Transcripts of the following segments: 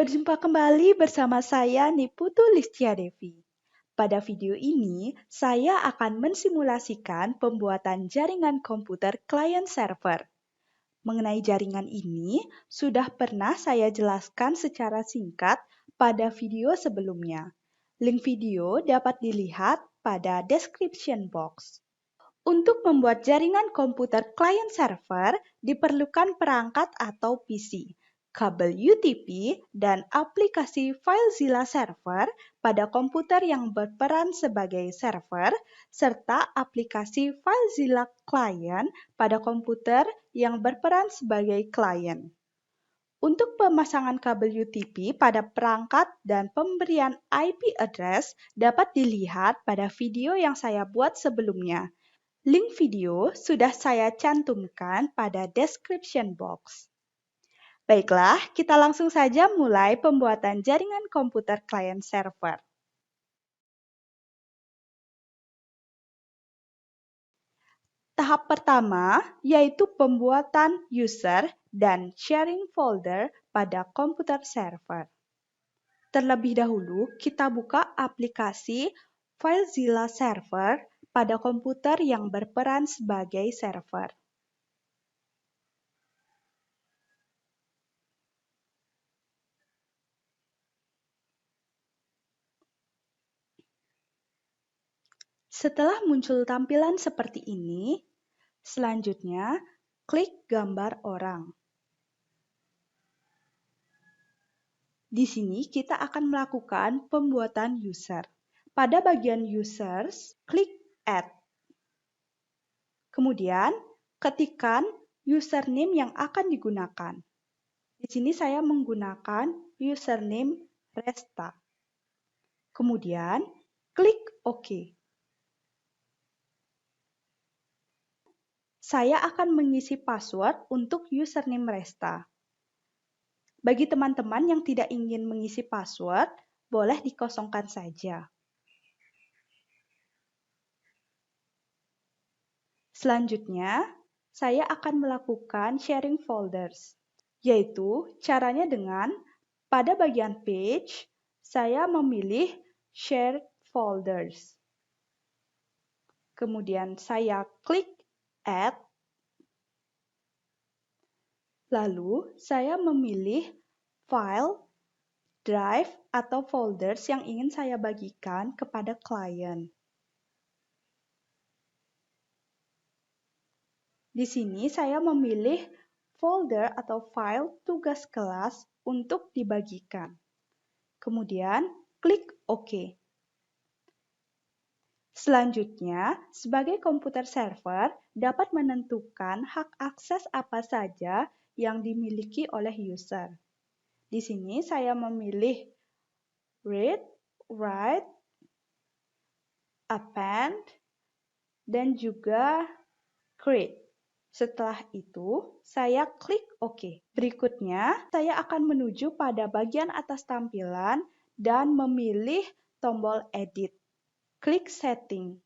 Berjumpa kembali bersama saya Niputu Listia Devi. Pada video ini, saya akan mensimulasikan pembuatan jaringan komputer client-server. Mengenai jaringan ini, sudah pernah saya jelaskan secara singkat pada video sebelumnya. Link video dapat dilihat pada description box. Untuk membuat jaringan komputer client-server, diperlukan perangkat atau PC, kabel UTP, dan aplikasi FileZilla Server pada komputer yang berperan sebagai server, serta aplikasi FileZilla Client pada komputer yang berperan sebagai klien. Untuk pemasangan kabel UTP pada perangkat dan pemberian IP address dapat dilihat pada video yang saya buat sebelumnya. Link video sudah saya cantumkan pada description box. Baiklah, kita langsung saja mulai pembuatan jaringan komputer client server. Tahap pertama yaitu pembuatan user dan sharing folder pada komputer server. Terlebih dahulu, kita buka aplikasi FileZilla Server pada komputer yang berperan sebagai server. Setelah muncul tampilan seperti ini, selanjutnya klik gambar orang. Di sini kita akan melakukan pembuatan user. Pada bagian users, klik add. Kemudian, ketikkan username yang akan digunakan. Di sini saya menggunakan username Resta. Kemudian, klik OK. Saya akan mengisi password untuk username Resta. Bagi teman-teman yang tidak ingin mengisi password, boleh dikosongkan saja. Selanjutnya, saya akan melakukan sharing folders, yaitu caranya dengan pada bagian page, saya memilih share folders. Kemudian saya klik add. Lalu, saya memilih file, drive, atau folders yang ingin saya bagikan kepada klien. Di sini, saya memilih folder atau file tugas kelas untuk dibagikan. Kemudian, klik OK. Selanjutnya, sebagai komputer server, dapat menentukan hak akses apa saja yang dimiliki oleh user. Di sini saya memilih read, write, append, dan juga create. Setelah itu, saya klik OK. Berikutnya, saya akan menuju pada bagian atas tampilan dan memilih tombol edit. Klik setting.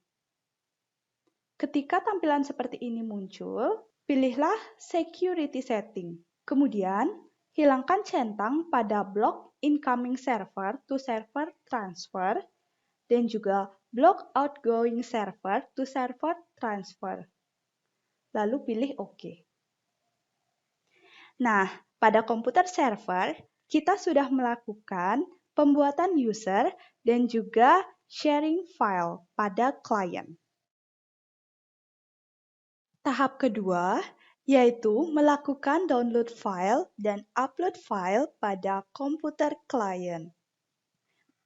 Ketika tampilan seperti ini muncul, pilihlah security setting. Kemudian, hilangkan centang pada blok incoming server to server transfer dan juga blok outgoing server to server transfer. Lalu pilih OK. Nah, pada komputer server, kita sudah melakukan pembuatan user dan juga sharing file pada klien. Tahap kedua, yaitu melakukan download file dan upload file pada komputer klien.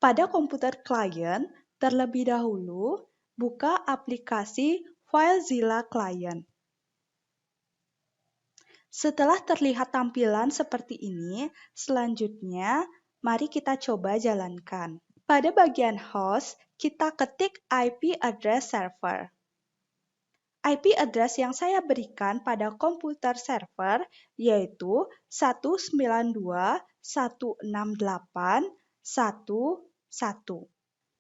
Pada komputer klien, terlebih dahulu, buka aplikasi FileZilla Client. Setelah terlihat tampilan seperti ini, selanjutnya mari kita coba jalankan. Pada bagian host, kita ketik IP address server. IP address yang saya berikan pada komputer server yaitu 192.168.1.1.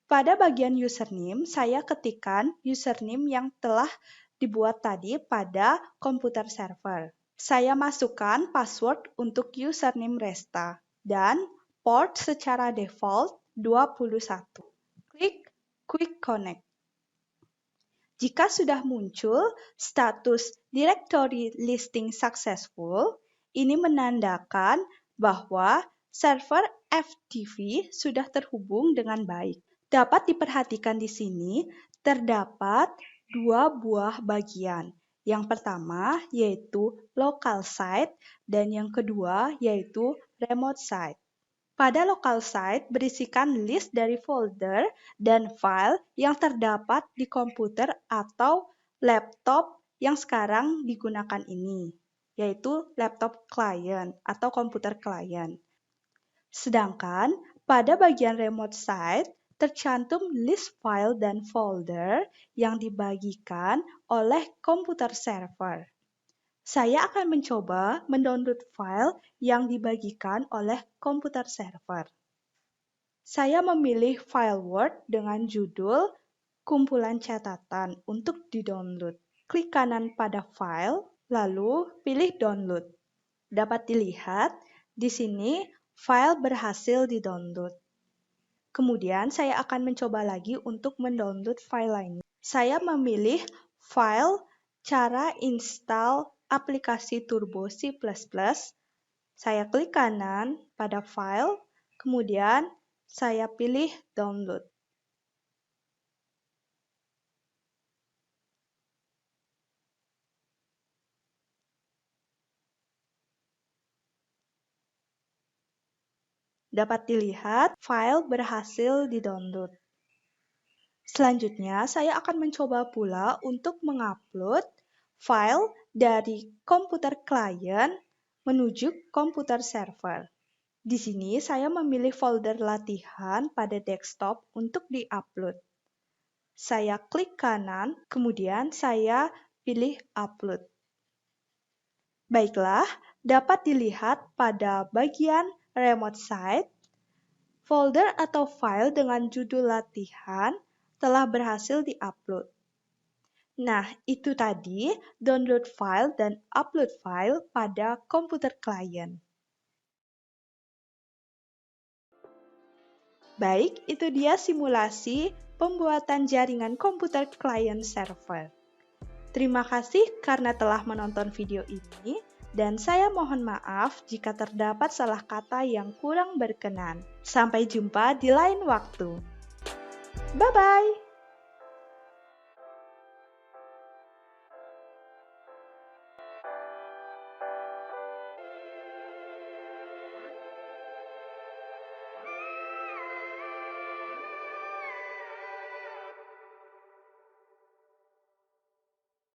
Pada bagian username, saya ketikkan username yang telah dibuat tadi pada komputer server. Saya masukkan password untuk username Resta dan port secara default 21. Klik Quick Connect. Jika sudah muncul status Directory Listing Successful, ini menandakan bahwa server FTP sudah terhubung dengan baik. Dapat diperhatikan di sini, terdapat dua buah bagian. Yang pertama yaitu local site dan yang kedua yaitu remote site. Pada local site berisikan list dari folder dan file yang terdapat di komputer atau laptop yang sekarang digunakan ini, yaitu laptop client atau komputer client. Sedangkan pada bagian remote site tercantum list file dan folder yang dibagikan oleh komputer server. Saya akan mencoba mendownload file yang dibagikan oleh komputer server. Saya memilih file Word dengan judul kumpulan catatan untuk di-download. Klik kanan pada file, lalu pilih download. Dapat dilihat, di sini file berhasil di-download. Kemudian saya akan mencoba lagi untuk mendownload file lainnya. Saya memilih file cara install aplikasi Turbo C++, saya klik kanan pada file, kemudian saya pilih download. Dapat dilihat, file berhasil di-download. Selanjutnya, saya akan mencoba pula untuk mengupload file dari komputer klien menuju komputer server. Di sini saya memilih folder latihan pada desktop untuk di-upload. Saya klik kanan, kemudian saya pilih upload. Baiklah, dapat dilihat pada bagian remote site, folder atau file dengan judul latihan telah berhasil di-upload. Nah, itu tadi download file dan upload file pada komputer klien. Baik, itu dia simulasi pembuatan jaringan komputer klien server. Terima kasih karena telah menonton video ini, dan saya mohon maaf jika terdapat salah kata yang kurang berkenan. Sampai jumpa di lain waktu. Bye-bye!